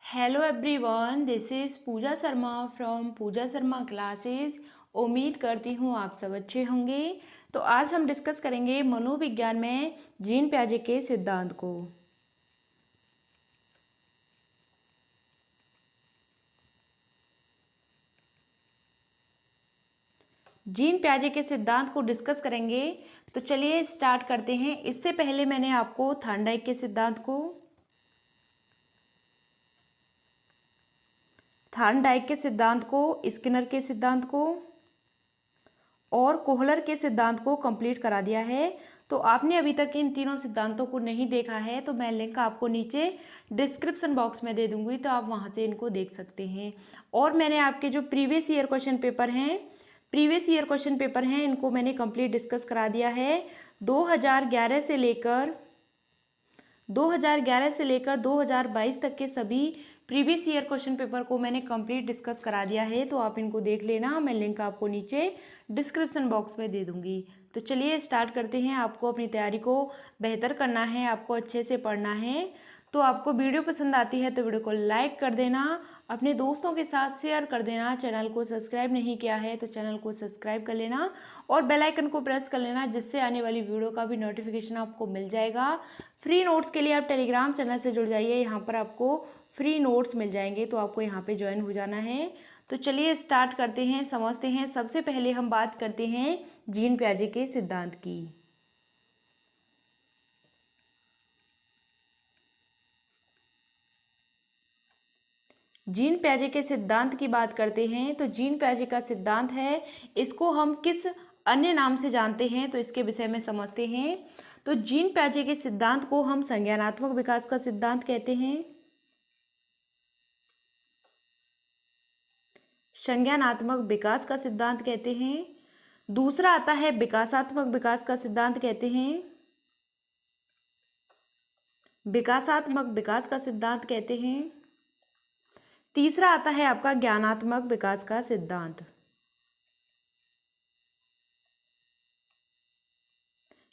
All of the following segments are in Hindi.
Hello everyone, this is Pooja Sharma from Pooja Sharma classes. उम्मीद करती हूँ आप सब अच्छे होंगे। तो आज हम डिस्कस करेंगे मनोविज्ञान में जीन पियाजे के सिद्धांत को। जीन पियाजे के सिद्धांत को डिस्कस करेंगे, तो चलिए स्टार्ट करते हैं। इससे पहले मैंने आपको थॉर्नडाइक के सिद्धांत को, स्किनर के सिद्धांत को और कोहलर के सिद्धांत को कंप्लीट करा दिया है। तो आपने अभी तक इन तीनों सिद्धांतों को नहीं देखा है तो मैं लिंक आपको नीचे डिस्क्रिप्शन बॉक्स में दे दूंगी, तो आप वहां से इनको देख सकते हैं। और मैंने आपके जो प्रीवियस ईयर क्वेश्चन पेपर हैं इनको मैंने कंप्लीट डिस्कस करा दिया है। 2011 से लेकर 2022 तक के सभी प्रीवियस ईयर क्वेश्चन पेपर को मैंने कंप्लीट डिस्कस करा दिया है, तो आप इनको देख लेना। मैं लिंक आपको नीचे डिस्क्रिप्शन बॉक्स में दे दूंगी। तो चलिए स्टार्ट करते हैं। आपको अपनी तैयारी को बेहतर करना है, आपको अच्छे से पढ़ना है। तो आपको वीडियो पसंद आती है तो वीडियो को लाइक कर देना, अपने दोस्तों के साथ शेयर कर देना। चैनल को सब्सक्राइब नहीं किया है तो चैनल को सब्सक्राइब कर लेना और बेल आइकन को प्रेस कर लेना, जिससे आने वाली वीडियो का भी नोटिफिकेशन आपको मिल जाएगा। फ्री नोट्स के लिए आप टेलीग्राम चैनल से जुड़ जाइए, यहाँ पर आपको फ्री नोट्स मिल जाएंगे, तो आपको यहाँ पे ज्वाइन हो जाना है। तो चलिए स्टार्ट करते हैं, समझते हैं। सबसे पहले हम बात करते हैं जीन पियाजे के सिद्धांत की। जीन पियाजे के सिद्धांत की बात करते हैं तो जीन पियाजे का सिद्धांत है, इसको हम किस अन्य नाम से जानते हैं तो इसके विषय में समझते हैं। तो जीन पियाजे के सिद्धांत को हम संज्ञानात्मक विकास का सिद्धांत कहते हैं। संज्ञानात्मक विकास का सिद्धांत कहते हैं। दूसरा आता है विकासात्मक विकास का सिद्धांत कहते हैं। विकासात्मक विकास का सिद्धांत कहते हैं। तीसरा आता है आपका ज्ञानात्मक विकास का सिद्धांत।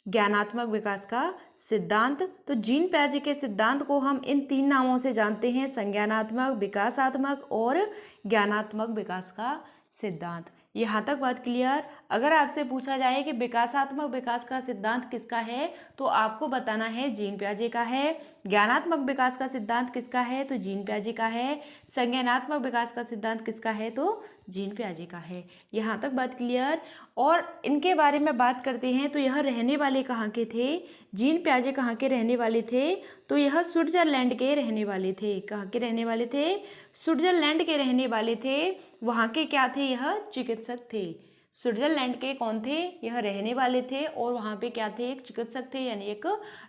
ज्ञानात्मक विकास का सिद्धांत। तो जीन पियाजे के सिद्धांत को हम इन तीन नामों से जानते हैं, संज्ञानात्मक, विकासात्मक और ज्ञानात्मक विकास का सिद्धांत। यहाँ तक बात क्लियर। अगर आपसे पूछा जाए कि विकासात्मक विकास का सिद्धांत किसका है तो आपको बताना है जीन पियाजे का है। ज्ञानात्मक विकास का सिद्धांत किसका है तो जीन पियाजे का है। संज्ञानात्मक विकास का सिद्धांत किसका है तो जीन पियाजे का है। यहाँ तक बात क्लियर। और इनके बारे में बात करते हैं तो यह रहने वाले कहाँ के थे, जीन पियाजे कहाँ के रहने वाले थे तो यह स्विट्जरलैंड के रहने वाले थे। कहाँ के रहने वाले थे, स्विट्जरलैंड के रहने वाले थे। वहाँ के क्या थे, यह चिकित्सक थे। स्विट्जरलैंड के कौन थे, यह रहने वाले थे और वहाँ पे क्या थे, एक चिकित्सक थे, यानी एक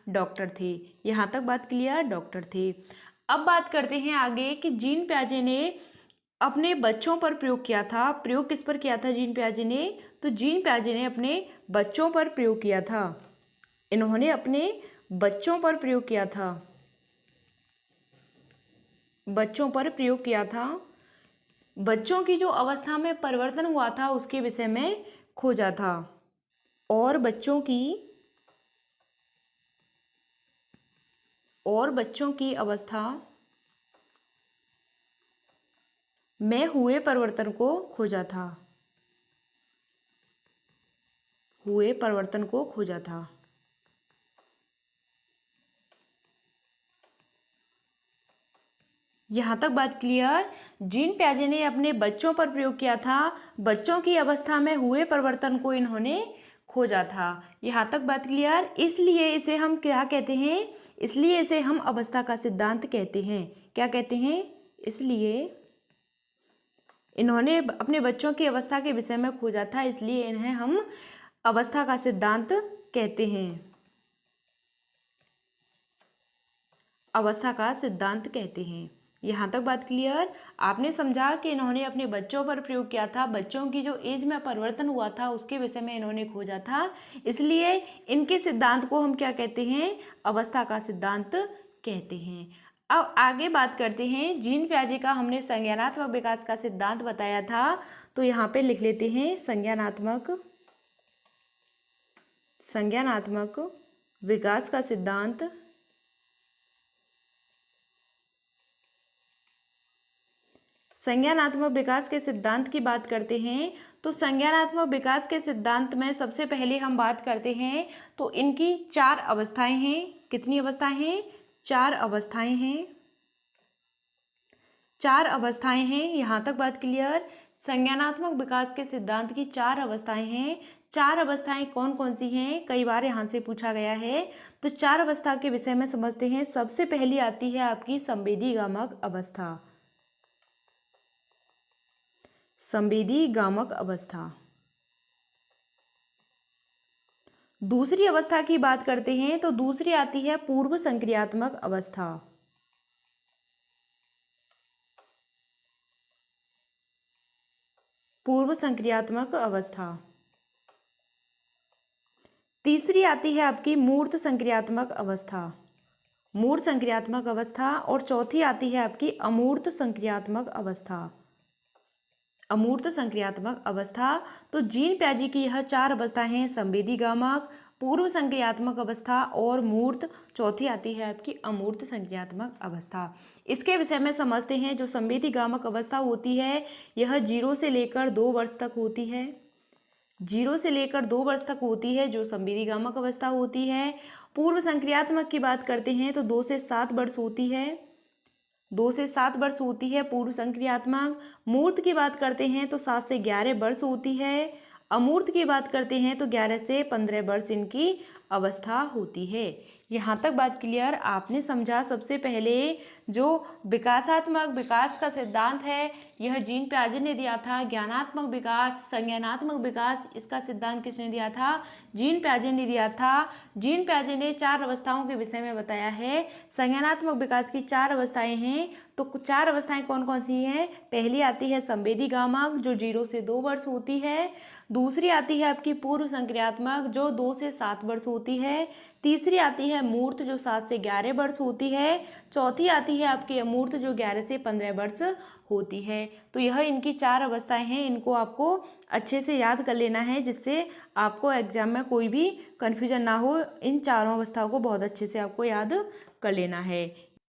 डॉक्टर थे। यहाँ तक बात क्लियर, डॉक्टर थे। अब बात करते हैं आगे कि जीन पियाजे ने अपने बच्चों पर प्रयोग किया था। प्रयोग किस पर किया था जीन पियाजे ने, तो जीन पियाजे ने अपने बच्चों पर प्रयोग किया था। इन्होंने अपने बच्चों पर प्रयोग किया था, बच्चों पर प्रयोग किया था। बच्चों की जो अवस्था में परिवर्तन हुआ था उसके विषय में खोजा था और बच्चों की अवस्था में हुए परिवर्तन को खोजा था, हुए परिवर्तन को खोजा था। यहाँ तक बात क्लियर। जीन पियाजे ने अपने बच्चों पर प्रयोग किया था, बच्चों की अवस्था में हुए परिवर्तन को इन्होंने खोजा था। यहाँ तक बात क्लियर। इसलिए इसे हम क्या कहते हैं, इसलिए इसे हम अवस्था का सिद्धांत कहते हैं। क्या कहते हैं, इसलिए इन्होंने अपने बच्चों की अवस्था के विषय में खोजा था, इसलिए इन्हें हम अवस्था का सिद्धांत कहते हैं, अवस्था का सिद्धांत कहते हैं। यहाँ तक बात क्लियर। आपने समझा कि इन्होंने अपने बच्चों पर प्रयोग किया था, बच्चों की जो एज में परिवर्तन हुआ था उसके विषय में इन्होंने खोजा था, इसलिए इनके सिद्धांत को हम क्या कहते हैं, अवस्था का सिद्धांत कहते हैं। अब आगे बात करते हैं जीन पियाजे का। हमने संज्ञानात्मक विकास का सिद्धांत बताया था, तो यहाँ पे लिख लेते हैं संज्ञानात्मक विकास का सिद्धांत। संज्ञानात्मक विकास के सिद्धांत की बात करते हैं तो संज्ञानात्मक विकास के सिद्धांत में सबसे पहले हम बात करते हैं तो इनकी 4 अवस्थाएं हैं। कितनी अवस्थाएं हैं? 4 अवस्थाएं हैं। 4 अवस्थाएं हैं। यहाँ तक बात क्लियर? संज्ञानात्मक विकास के सिद्धांत की 4 अवस्थाएं हैं। 4 अवस्थाएं कौन कौन सी हैं? कई बार यहाँ से पूछा गया है। तो 4 अवस्था के विषय में समझते हैं। सबसे पहली आती है आपकी संवेदीगामक अवस्था। संवेदीगामक अवस्था। दूसरी अवस्था की बात करते हैं तो दूसरी आती है पूर्व संक्रियात्मक अवस्था। पूर्व संक्रियात्मक अवस्था। तीसरी आती है आपकी मूर्त संक्रियात्मक अवस्था। मूर्त संक्रियात्मक अवस्था। और चौथी आती है आपकी अमूर्त संक्रियात्मक अवस्था। अमूर्त संक्रियात्मक अवस्था। तो जीन प्याजी की यह 4 अवस्थाएं हैं। संवेदीगामक, पूर्व संक्रियात्मक अवस्था और मूर्त। चौथी आती है आपकी अमूर्त संक्रियात्मक अवस्था। इसके विषय में समझते हैं। जो संवेदीगामक अवस्था होती है यह 0 से लेकर 2 वर्ष तक होती है। 0 से लेकर 2 वर्ष तक होती है जो संवेदीगामक अवस्था होती है। पूर्व संक्रियात्मक की बात करते हैं तो 2 से 7 वर्ष होती है। 2 से 7 वर्ष होती है पूर्व संक्रियात्मक। मूर्त की बात करते हैं तो 7 से 11 वर्ष होती है। अमूर्त की बात करते हैं तो 11 से 15 वर्ष इनकी अवस्था होती है। यहाँ तक बात क्लियर? आपने समझा। सबसे पहले जो विकासात्मक विकास का सिद्धांत है यह जीन प्याजे ने दिया था। ज्ञानात्मक विकास, संज्ञानात्मक विकास, इसका सिद्धांत किसने दिया था? जीन प्याजे ने दिया था। जीन प्याजे ने 4 अवस्थाओं के विषय में बताया है। संज्ञानात्मक विकास की 4 अवस्थाएं हैं। तो 4 अवस्थाएं कौन कौन सी हैं? पहली आती है संवेदीगामक जो 0 से 2 वर्ष होती है। दूसरी आती है आपकी पूर्व संक्रियात्मक जो 2 से 7 वर्ष होती है। तीसरी आती है मूर्त जो 7 से 11 वर्ष होती है। चौथी आती है आपकी अमूर्त जो 11 से 15 वर्ष होती है। तो यह इनकी 4 अवस्थाएं हैं। इनको आपको अच्छे से याद कर लेना है जिससे आपको एग्जाम में कोई भी कन्फ्यूजन ना हो। इन चारों अवस्थाओं को बहुत अच्छे से आपको याद कर लेना है।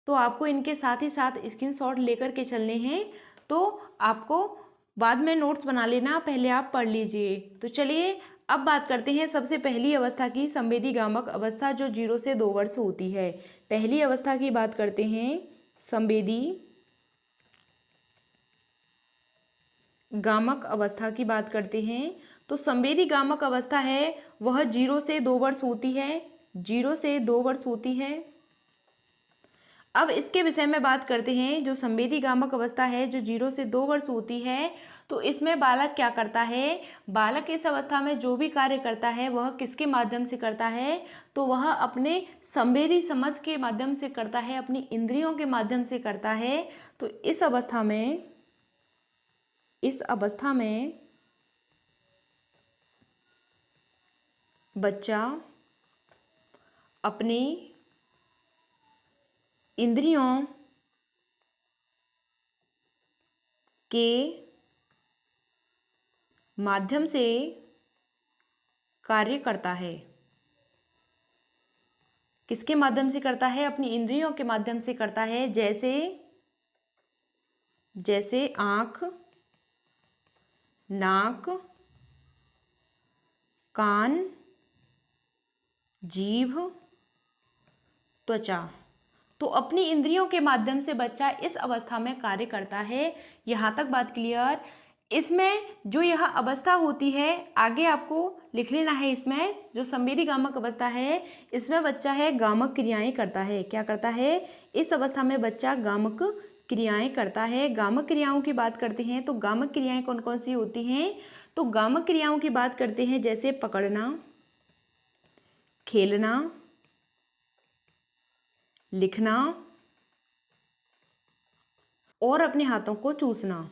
तो आपको इनके साथ ही साथ स्क्रीनशॉट लेकर के चलने हैं। तो आपको बाद में नोट्स बना लेना, पहले आप पढ़ लीजिए। तो चलिए अब बात करते हैं सबसे पहली अवस्था की, संवेदीगामक अवस्था जो 0 से 2 वर्ष होती है। पहली अवस्था की बात करते हैं संवेदीगामक अवस्था की बात करते हैं। तो संवेदीगामक अवस्था है वह 0 से 2 वर्ष होती है। 0 से 2 वर्ष होती है। अब इसके विषय में बात करते हैं। जो संवेदीगामक अवस्था है जो 0 से 2 वर्ष होती है तो इसमें बालक क्या करता है? बालक इस अवस्था में जो भी कार्य करता है वह किसके माध्यम से करता है? तो वह अपने संवेदी समझ के माध्यम से करता है, अपनी इंद्रियों के माध्यम से करता है। तो इस अवस्था में बच्चा अपनी इंद्रियों के माध्यम से कार्य करता है। किसके माध्यम से करता है? अपनी इंद्रियों के माध्यम से करता है। जैसे आँख, नाक, कान, जीभ, त्वचा। तो अपनी इंद्रियों के माध्यम से बच्चा इस अवस्था में कार्य करता है। यहाँ तक बात क्लियर? इसमें जो यह अवस्था होती है आगे आपको लिख लेना है। इसमें जो संवेदीगामक अवस्था है इसमें बच्चा है गामक क्रियाएं करता है। क्या करता है? इस अवस्था में बच्चा गामक क्रियाएं करता है। गामक क्रियाओं की बात करते हैं तो गामक क्रियाएं कौन कौन सी होती हैं? तो गामक क्रियाओं की बात करते हैं जैसे पकड़ना, खेलना, लिखना और अपने हाथों को चूसना।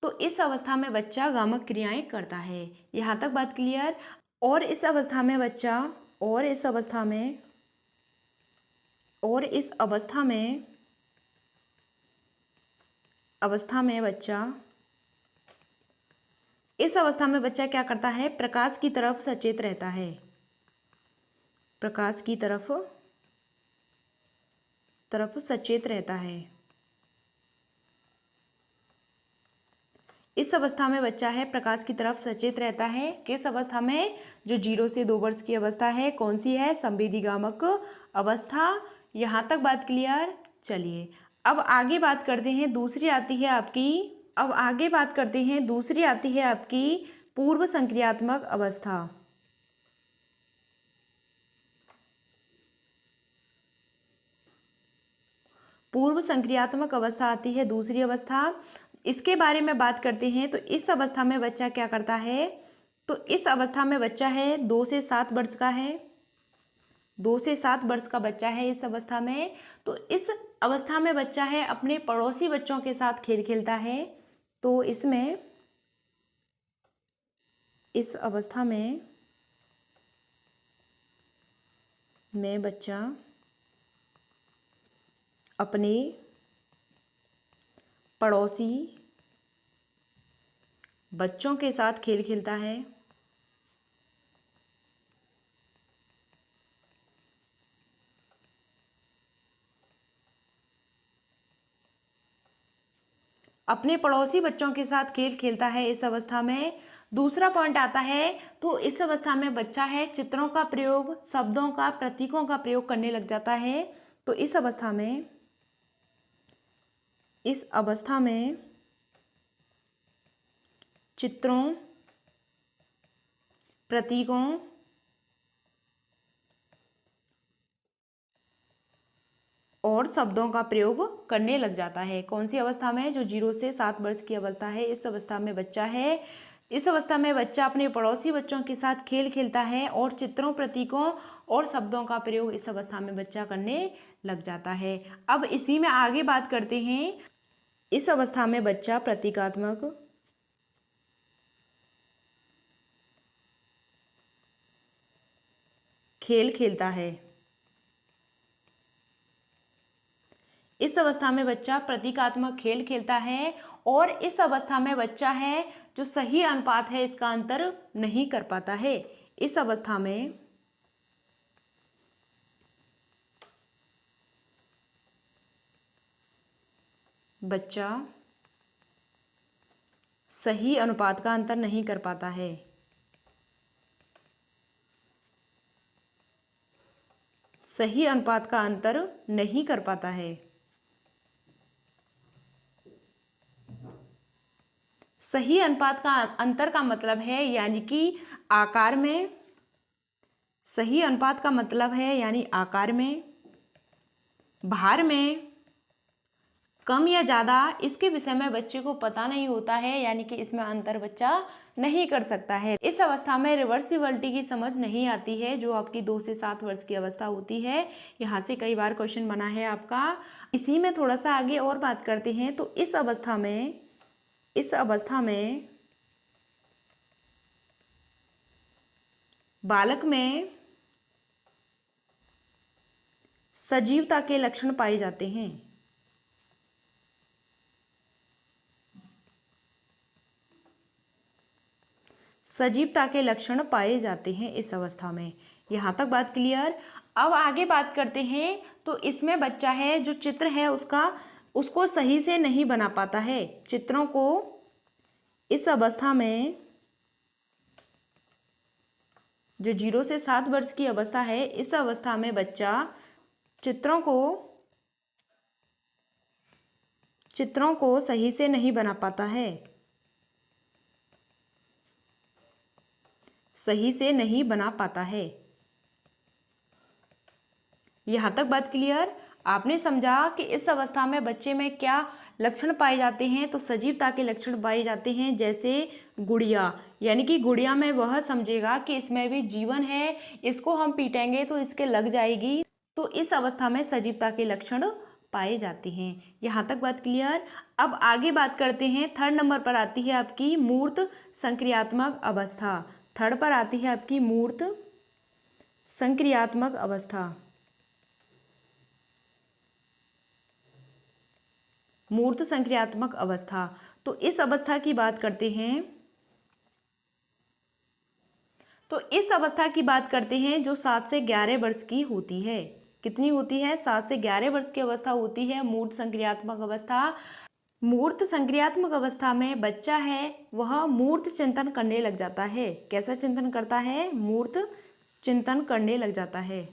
तो इस अवस्था में बच्चा गामक क्रियाएं करता है। यहाँ तक बात क्लियर? और इस अवस्था में बच्चा इस अवस्था में बच्चा क्या करता है? प्रकाश की तरफ सचेत रहता है। प्रकाश की तरफ सचेत रहता है। इस अवस्था में बच्चा है प्रकाश की तरफ सचेत रहता है। किस अवस्था में? जो 0 से 2 वर्ष की अवस्था है। कौन सी है? संवेदीगामक अवस्था। यहाँ तक बात क्लियर? चलिए अब आगे बात करते हैं। दूसरी आती है आपकी पूर्व संक्रियात्मक अवस्था। पूर्व संक्रियात्मक अवस्था आती है दूसरी अवस्था। इसके बारे में बात करते हैं। तो इस अवस्था में बच्चा क्या करता है? तो इस अवस्था में बच्चा है 2 से 7 वर्ष का है। 2 से 7 वर्ष का बच्चा है इस अवस्था में। तो इस अवस्था में बच्चा है अपने पड़ोसी बच्चों के साथ खेल खेलता है। तो इसमें इस अवस्था में बच्चा अपने पड़ोसी बच्चों के साथ खेल खेलता है। अपने पड़ोसी बच्चों के साथ खेल खेलता है इस अवस्था में। दूसरा पॉइंट आता है, तो इस अवस्था में बच्चा है चित्रों का प्रयोग, शब्दों का, प्रतीकों का प्रयोग करने लग जाता है। तो इस अवस्था में चित्रों, प्रतीकों और शब्दों का प्रयोग करने लग जाता है। कौन सी अवस्था में? जो 0 से 7 वर्ष की अवस्था है। इस अवस्था में बच्चा है, इस अवस्था में बच्चा अपने पड़ोसी बच्चों के साथ खेल खेलता है और चित्रों, प्रतीकों और शब्दों का प्रयोग इस अवस्था में बच्चा करने लग जाता है। अब इसी में आगे बात करते हैं। इस अवस्था में बच्चा प्रतीकात्मक खेल खेलता है। इस अवस्था में बच्चा प्रतीकात्मक खेल खेलता है और इस अवस्था में बच्चा है जो सही अनुपात है इसका अंतर नहीं कर पाता है। इस अवस्था में बच्चा सही अनुपात का अंतर नहीं कर पाता है। सही अनुपात का अंतर नहीं कर पाता है। सही अनुपात का अंतर का मतलब है यानी कि आकार में, सही अनुपात का मतलब है यानी आकार में, भार में कम या ज़्यादा इसके विषय में बच्चे को पता नहीं होता है, यानी कि इसमें अंतर बच्चा नहीं कर सकता है। इस अवस्था में रिवर्सिबिलिटी की समझ नहीं आती है, जो आपकी 2 से 7 वर्ष की अवस्था होती है। यहाँ से कई बार क्वेश्चन बना है आपका। इसी में थोड़ा सा आगे और बात करते हैं। तो इस अवस्था में बालक में सजीवता के लक्षण पाए जाते हैं। सजीवता के लक्षण पाए जाते हैं इस अवस्था में। यहाँ तक बात क्लियर। अब आगे बात करते हैं। तो इसमें बच्चा है जो चित्र है उसको सही से नहीं बना पाता है। चित्रों को इस अवस्था में, जो 0 से 7 वर्ष की अवस्था है, इस अवस्था में बच्चा चित्रों को सही से नहीं बना पाता है। सही से नहीं बना पाता है। यहाँ तक बात क्लियर। आपने समझा कि इस अवस्था में बच्चे में क्या लक्षण पाए जाते हैं। तो सजीवता के लक्षण पाए जाते हैं, जैसे गुड़िया, यानी कि गुड़िया में वह समझेगा कि इसमें भी जीवन है, इसको हम पीटेंगे तो इसके लग जाएगी। तो इस अवस्था में सजीवता के लक्षण पाए जाते हैं। यहाँ तक बात क्लियर। अब आगे बात करते हैं। 3rd नंबर पर आती है आपकी मूर्त संक्रियात्मक अवस्था। 3rd पर आती है आपकी मूर्त संक्रियात्मक अवस्था। मूर्त संक्रियात्मक अवस्था। तो इस अवस्था की बात करते हैं। जो 7 से 11 वर्ष की होती है। कितनी होती है? 7 से 11 वर्ष की अवस्था होती है मूर्त संक्रियात्मक अवस्था। मूर्त संक्रियात्मक अवस्था में बच्चा है वह मूर्त चिंतन करने लग जाता है। कैसा चिंतन करता है? मूर्त चिंतन करने लग जाता है,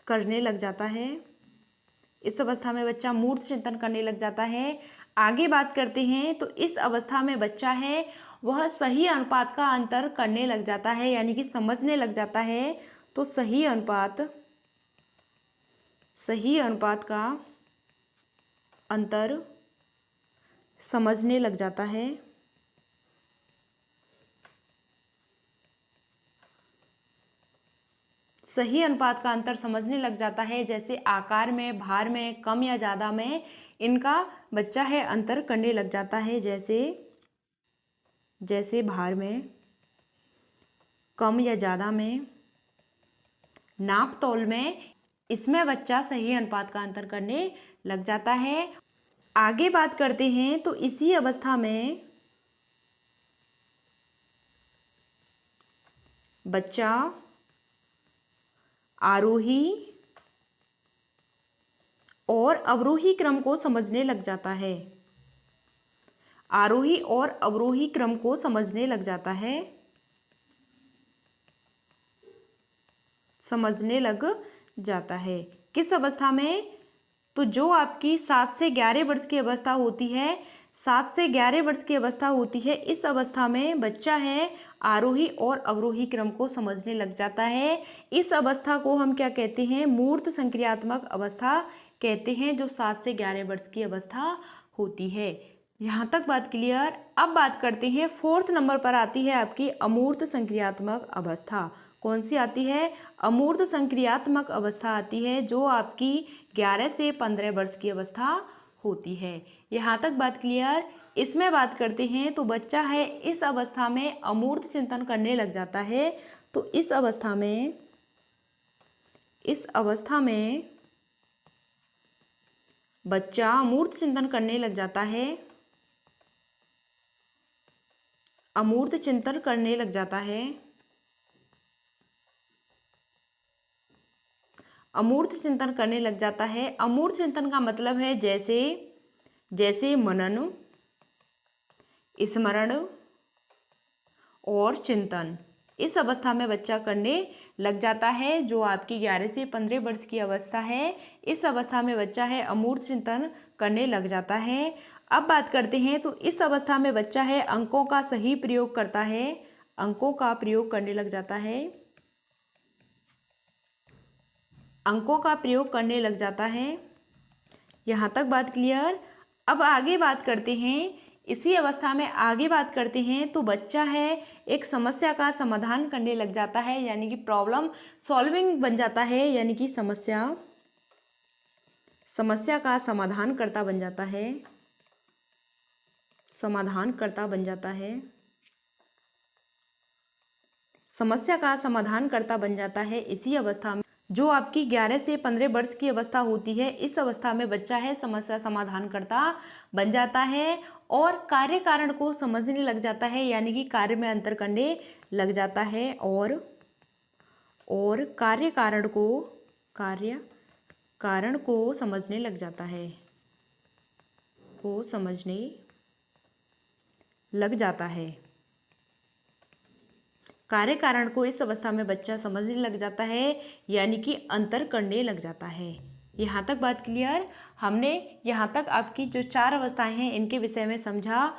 करने लग जाता है। इस अवस्था में बच्चा मूर्त चिंतन करने लग जाता है। आगे बात करते हैं तो इस अवस्था में बच्चा है वह सही अनुपात का अंतर करने लग जाता है, यानी कि समझने लग जाता है। तो सही अनुपात का अंतर समझने लग जाता है। सही अनुपात का अंतर समझने लग जाता है, जैसे आकार में, भार में, कम या ज़्यादा में इनका बच्चा है अंतर करने लग जाता है। जैसे भार में, कम या ज़्यादा में, नाप तौल में, इसमें बच्चा सही अनुपात का अंतर करने लग जाता है। आगे बात करते हैं तो इसी अवस्था में बच्चा आरोही और अवरोही क्रम को समझने लग जाता है। आरोही और अवरोही क्रम को समझने लग जाता है, समझने लग जाता है। किस अवस्था में? तो जो आपकी 7 से 11 वर्ष की अवस्था होती है, 7 से 11 वर्ष की अवस्था होती है, इस अवस्था में बच्चा है आरोही और अवरोही क्रम को समझने लग जाता है। इस अवस्था को हम क्या कहते हैं? मूर्त संक्रियात्मक अवस्था कहते हैं, जो 7 से 11 वर्ष की अवस्था होती है। यहाँ तक बात क्लियर। अब बात करते हैं, 4th नंबर पर आती है आपकी अमूर्त संक्रियात्मक अवस्था। कौन सी आती है? अमूर्त संक्रियात्मक अवस्था आती है, जो आपकी 11 से 15 वर्ष की अवस्था होती है। यहाँ तक बात क्लियर। इसमें बात करते हैं तो बच्चा है इस अवस्था में अमूर्त चिंतन करने लग जाता है। तो इस अवस्था में बच्चा अमूर्त चिंतन करने लग जाता है, अमूर्त चिंतन करने लग जाता है। अमूर्त चिंतन करने लग जाता है। अमूर्त चिंतन का मतलब है जैसे मनन, स्मरण और चिंतन। इस अवस्था में बच्चा करने लग जाता है, जो आपकी 11 से 15 वर्ष की अवस्था है। इस अवस्था में बच्चा है अमूर्त चिंतन करने लग जाता है। अब बात करते हैं तो इस अवस्था में बच्चा है अंकों का सही प्रयोग करता है, अंकों का प्रयोग करने लग जाता है, अंकों का प्रयोग करने लग जाता है। यहाँ तक बात क्लियर। अब आगे बात करते हैं, इसी अवस्था में आगे बात करते हैं तो बच्चा है एक समस्या का समाधान करने लग जाता है, यानी कि प्रॉब्लम सॉल्विंग बन जाता है, यानी कि समस्या का समाधान करता बन जाता है, समाधान करता बन जाता है, समस्या का समाधान करता बन जाता है। इसी अवस्था में जो आपकी 11 से 15 वर्ष की अवस्था होती है, इस अवस्था में बच्चा है समस्या समाधान करता बन जाता है और कार्य कारण को समझने लग जाता है, यानी कि कार्य में अंतर करने लग जाता है और कार्य कारण को समझने लग जाता है, को समझने लग जाता है। कार्य कारण को इस अवस्था में बच्चा समझने लग जाता है, यानी कि अंतर करने लग जाता है। यहाँ तक बात क्लियर। हमने यहाँ तक आपकी जो 4 अवस्थाएं हैं इनके विषय में समझा।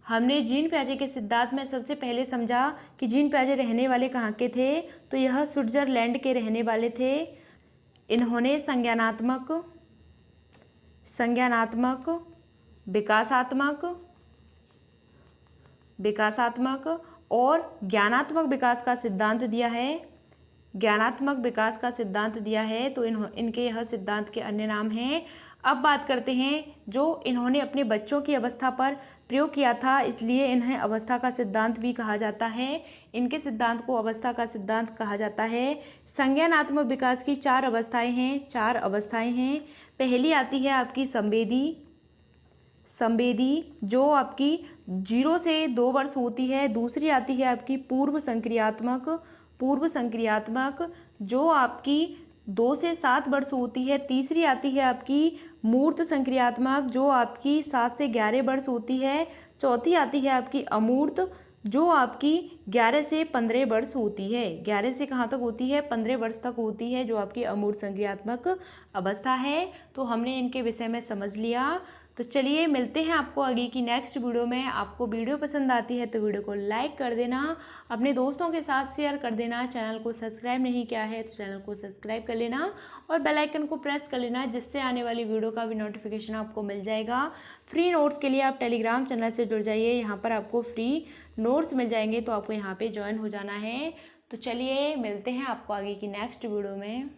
हमने जीन पियाजे के सिद्धांत में सबसे पहले समझा कि जीन पियाजे रहने वाले कहाँ के थे, तो यह स्विट्जरलैंड के रहने वाले थे। इन्होंने संज्ञानात्मक विकासात्मक और ज्ञानात्मक विकास का सिद्धांत दिया है, ज्ञानात्मक विकास का सिद्धांत दिया है। तो इनके यह सिद्धांत के अन्य नाम हैं। अब बात करते हैं जो इन्होंने अपने बच्चों की अवस्था पर प्रयोग किया था, इसलिए इन्हें अवस्था का सिद्धांत भी कहा जाता है। इनके सिद्धांत को अवस्था का सिद्धांत कहा जाता है। संज्ञानात्मक विकास की 4 अवस्थाएं हैं, 4 अवस्थाएं हैं। पहली आती है आपकी संवेदी जो आपकी 0 से 2 वर्ष होती है। दूसरी आती है आपकी पूर्व संक्रियात्मक जो आपकी 2 से 7 वर्ष होती है। तीसरी आती है आपकी मूर्त संक्रियात्मक, जो आपकी 7 से 11 वर्ष होती है। चौथी आती है आपकी अमूर्त, जो आपकी 11 से 15 वर्ष होती है। 11 से कहाँ तक होती है? 15 वर्ष तक होती है, जो आपकी अमूर्त संक्रियात्मक अवस्था है। तो हमने इनके विषय में समझ लिया। तो चलिए मिलते हैं आपको आगे की नेक्स्ट वीडियो में। आपको वीडियो पसंद आती है तो वीडियो को लाइक कर देना, अपने दोस्तों के साथ शेयर कर देना। चैनल को सब्सक्राइब नहीं किया है तो चैनल को सब्सक्राइब कर लेना और बेल आइकन को प्रेस कर लेना, जिससे आने वाली वीडियो का भी नोटिफिकेशन आपको मिल जाएगा। फ्री नोट्स के लिए आप टेलीग्राम चैनल से जुड़ जाइए, यहाँ पर आपको फ्री नोट्स मिल जाएंगे, तो आपको यहाँ पर ज्वाइन हो जाना है। तो चलिए मिलते हैं आपको आगे की नेक्स्ट वीडियो में।